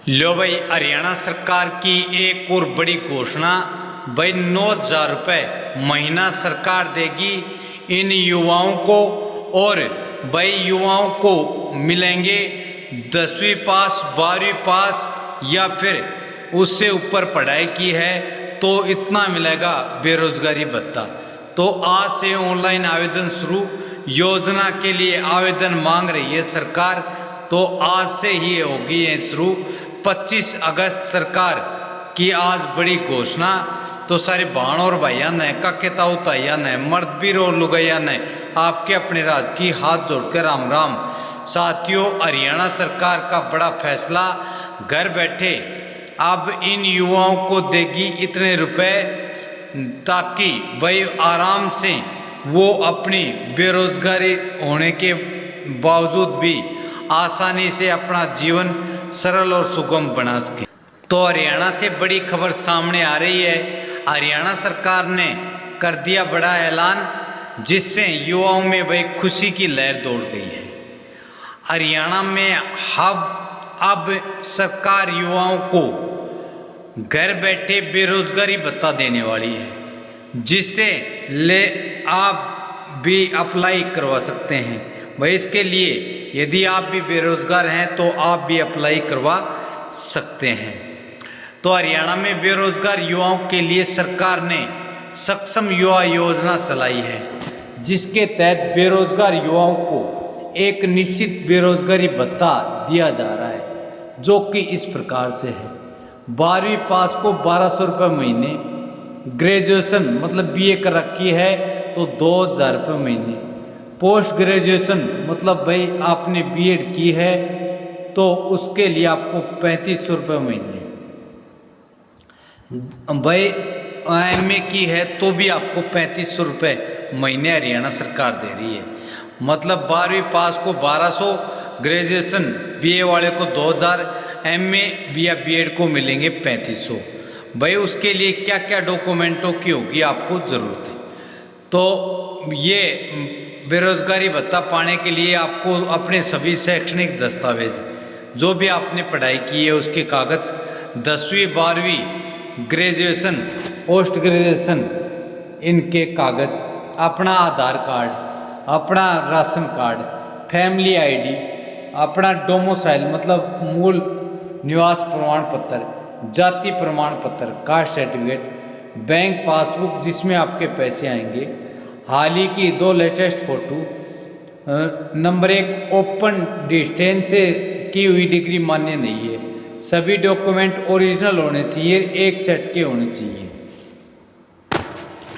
लो भाई, हरियाणा सरकार की एक और बड़ी घोषणा। भाई 9,000 रुपये महीना सरकार देगी इन युवाओं को। और भाई युवाओं को मिलेंगे 10वीं पास, 12वीं पास या फिर उससे ऊपर पढ़ाई की है तो इतना मिलेगा बेरोजगारी भत्ता। तो आज से ऑनलाइन आवेदन शुरू। योजना के लिए आवेदन मांग रही है सरकार, तो आज से ही होगी ये शुरू। 25 अगस्त सरकार की आज बड़ी घोषणा। तो सारे भाण और भाइया ने काके ताऊ ताइया ने मर्द बीर और लुगैया ने आपके अपने राज की हाथ जोड़कर राम राम। साथियों, हरियाणा सरकार का बड़ा फैसला, घर बैठे अब इन युवाओं को देगी इतने रुपए ताकि भाई आराम से वो अपनी बेरोजगारी होने के बावजूद भी आसानी से अपना जीवन सरल और सुगम बना सके। तो हरियाणा से बड़ी खबर सामने आ रही है। हरियाणा सरकार ने कर दिया बड़ा ऐलान, जिससे युवाओं में भाई खुशी की लहर दौड़ गई है। हरियाणा में अब सरकार युवाओं को घर बैठे बेरोजगारी भत्ता देने वाली है, जिससे आप भी अप्लाई करवा सकते हैं। भाई इसके लिए यदि आप भी बेरोजगार हैं तो आप भी अप्लाई करवा सकते हैं। तो हरियाणा में बेरोजगार युवाओं के लिए सरकार ने सक्षम युवा योजना चलाई है, जिसके तहत बेरोजगार युवाओं को एक निश्चित बेरोजगारी भत्ता दिया जा रहा है, जो कि इस प्रकार से है। 12वीं पास को 1200 रुपये महीने, ग्रेजुएशन मतलब BA कर रखी है तो 2,000 रुपये महीने, पोस्ट ग्रेजुएशन मतलब भाई आपने B.Ed की है तो उसके लिए आपको 3500 रुपये महीने, भाई MA की है तो भी आपको 3500 रुपये महीने हरियाणा सरकार दे रही है। मतलब 12वीं पास को 1200, ग्रेजुएशन BA वाले को 2,000, MA या B.Ed को मिलेंगे 3500। भाई उसके लिए क्या क्या डॉक्यूमेंटों की होगी आपको ज़रूरत है। तो ये बेरोजगारी भत्ता पाने के लिए आपको अपने सभी शैक्षणिक दस्तावेज, जो भी आपने पढ़ाई की है उसके कागज़, 10वीं 12वीं, ग्रेजुएशन, पोस्ट ग्रेजुएशन, इनके कागज़, अपना आधार कार्ड, अपना राशन कार्ड, फैमिली ID, अपना डोमिसाइल मतलब मूल निवास प्रमाण पत्र, जाति प्रमाण पत्र, कास्ट सर्टिफिकेट, बैंक पासबुक जिसमें आपके पैसे आएंगे, हाल ही की 2 latest photo, number 1 open distance से की हुई डिग्री मान्य नहीं है। सभी डॉक्यूमेंट ओरिजिनल होने चाहिए, एक सेट के होने चाहिए।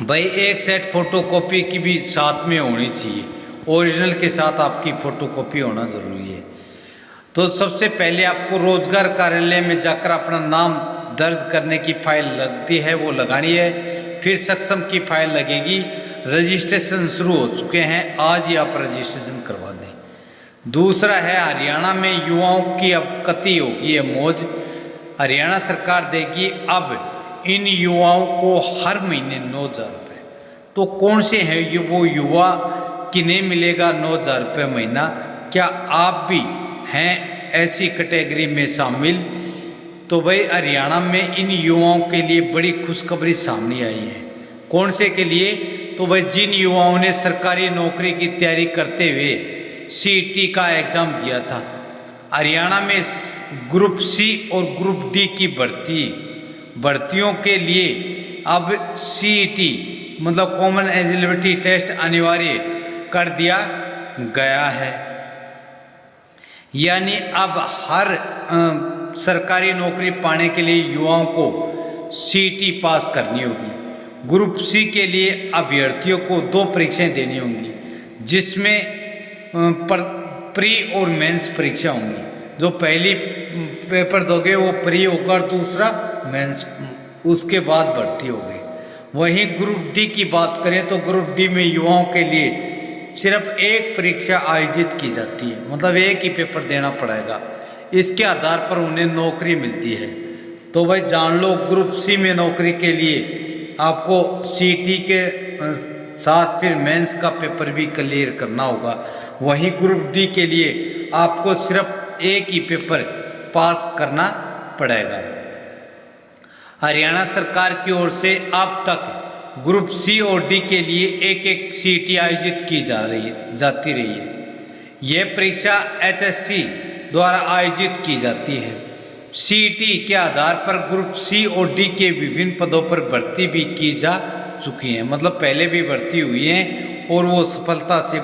भाई एक सेट फोटोकॉपी की भी साथ में होनी चाहिए, ओरिजिनल के साथ आपकी फोटोकॉपी होना ज़रूरी है। तो सबसे पहले आपको रोजगार कार्यालय में जाकर अपना नाम दर्ज करने की फाइल लगती है वो लगानी है, फिर सक्षम की फाइल लगेगी। रजिस्ट्रेशन शुरू हो चुके हैं, आज ही आप रजिस्ट्रेशन करवा दें। दूसरा है हरियाणा में युवाओं की अब कती होगी है मौज। हरियाणा सरकार देगी अब इन युवाओं को हर महीने 9,000 रुपये। तो कौन से हैं ये वो युवा, किन्हें मिलेगा 9,000 रुपये महीना? क्या आप भी हैं ऐसी कैटेगरी में शामिल? तो भाई हरियाणा में इन युवाओं के लिए बड़ी खुशखबरी सामने आई है। कौन से के लिए? तो भाई जिन युवाओं ने सरकारी नौकरी की तैयारी करते हुए CET का एग्ज़ाम दिया था। हरियाणा में ग्रुप C और ग्रुप D की भर्तियों के लिए अब CET मतलब कॉमन एलिजिबिलिटी टेस्ट अनिवार्य कर दिया गया है। यानी अब हर सरकारी नौकरी पाने के लिए युवाओं को CET पास करनी होगी। ग्रुप C के लिए अभ्यर्थियों को 2 परीक्षाएं देनी होंगी, जिसमें प्री और मेंस परीक्षा होंगी। जो पहली पेपर दोगे वो प्री होगा और दूसरा मेंस, उसके बाद भर्ती होगी। वहीं ग्रुप D की बात करें तो ग्रुप D में युवाओं के लिए सिर्फ एक परीक्षा आयोजित की जाती है, मतलब एक ही पेपर देना पड़ेगा। इसके आधार पर उन्हें नौकरी मिलती है। तो भाई जान लो, ग्रुप C में नौकरी के लिए आपको CET के साथ फिर मेंस का पेपर भी क्लियर करना होगा। वहीं ग्रुप D के लिए आपको सिर्फ एक ही पेपर पास करना पड़ेगा। हरियाणा सरकार की ओर से अब तक ग्रुप सी और डी के लिए एक एक सीटी आयोजित की जाती रही है। यह परीक्षा एचएससी द्वारा आयोजित की जाती है। सीटी के आधार पर ग्रुप सी और डी के विभिन्न पदों पर भर्ती भी की जा चुकी है, मतलब पहले भी भर्ती हुई है और वो सफलता से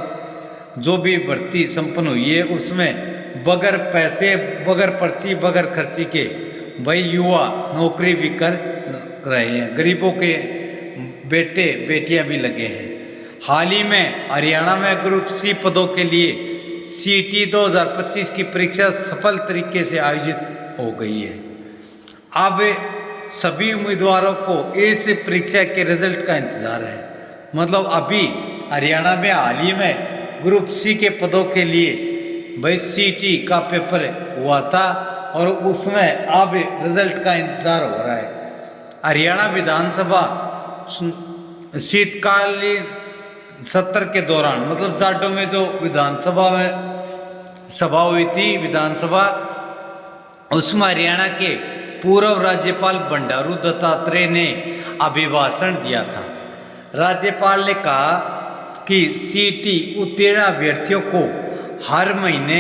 जो भी भर्ती संपन्न हुई है उसमें बगैर पैसे, बगैर पर्ची, बगैर खर्ची के भाई युवा नौकरी भी कर रहे हैं। गरीबों के बेटे बेटियां भी लगे हैं। हाल ही में हरियाणा में ग्रुप सी पदों के लिए सीटी 2025 की परीक्षा सफल तरीके से आयोजित हो गई है। अब सभी उम्मीदवारों को इस परीक्षा के रिजल्ट का इंतजार है। मतलब अभी हरियाणा में हाल ही में ग्रुप सी के पदों के लिए भाई सीटी का पेपर हुआ था और उसमें अब रिजल्ट का इंतजार हो रहा है। हरियाणा विधानसभा शीतकालीन सत्र के दौरान, मतलब जाटों में जो विधानसभा में सभा हुई थी विधानसभा, उसमें हरियाणा के पूर्व राज्यपाल बंडारू दत्तात्रेय ने अभिभाषण दिया था। राज्यपाल ने कहा कि सीटी उत्तीर्ण अभ्यर्थियों को हर महीने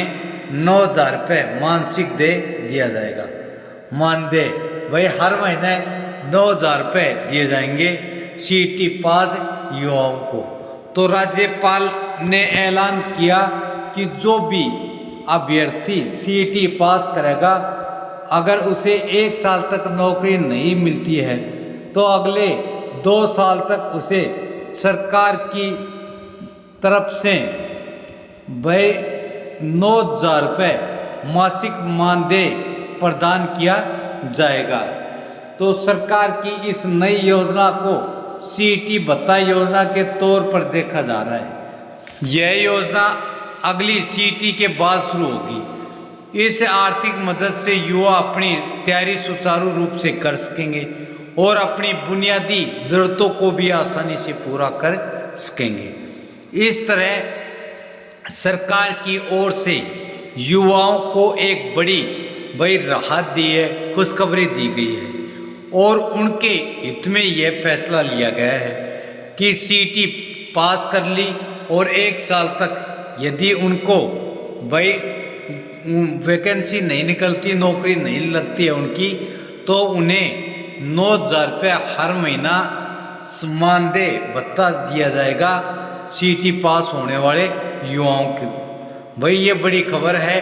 9,000 रुपये मानसिक दे दिया जाएगा। मानदेय भाई हर महीने 9,000 रुपये दिए जाएंगे सीटी पास युवाओं को। तो राज्यपाल ने ऐलान किया कि जो भी अभ्यर्थी सीटी पास करेगा, अगर उसे 1 साल तक नौकरी नहीं मिलती है तो अगले 2 साल तक उसे सरकार की तरफ से भाई 9,000 रुपये मासिक मानदेय प्रदान किया जाएगा। तो सरकार की इस नई योजना को सीटी भत्ता योजना के तौर पर देखा जा रहा है। यह योजना अगली सीटी के बाद शुरू होगी। इस आर्थिक मदद से युवा अपनी तैयारी सुचारू रूप से कर सकेंगे और अपनी बुनियादी ज़रूरतों को भी आसानी से पूरा कर सकेंगे। इस तरह सरकार की ओर से युवाओं को एक बड़ी भाई राहत दी है, खुशखबरी दी गई है और उनके हित में यह फैसला लिया गया है कि सीटी पास कर ली और 1 साल तक यदि उनको भाई वैकेंसी नहीं निकलती, नौकरी नहीं लगती है उनकी, तो उन्हें 9,000 रुपये हर महीना मानदेय भत्ता दिया जाएगा सीटी पास होने वाले युवाओं को। भाई ये बड़ी खबर है।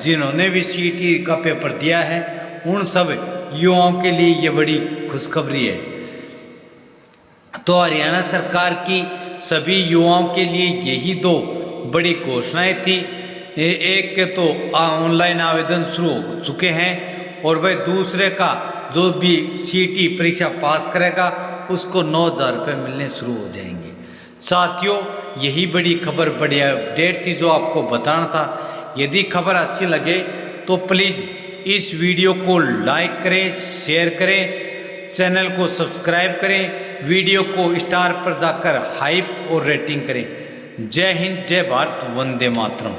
जिन्होंने भी सीटी का पेपर दिया है उन सब युवाओं के लिए ये बड़ी खुशखबरी है। तो हरियाणा सरकार की सभी युवाओं के लिए यही 2 बड़ी घोषणाएं थी। एक के तो ऑनलाइन आवेदन शुरू हो चुके हैं और भाई दूसरे का जो भी सीटी परीक्षा पास करेगा उसको 9,000 रुपये मिलने शुरू हो जाएंगे। साथियों, यही बड़ी खबर, बड़ी अपडेट थी जो आपको बताना था। यदि खबर अच्छी लगे तो प्लीज़ इस वीडियो को लाइक करें, शेयर करें, चैनल को सब्सक्राइब करें, वीडियो को स्टार पर जाकर हाइप और रेटिंग करें। जय हिंद, जय भारत, वंदे मातरम।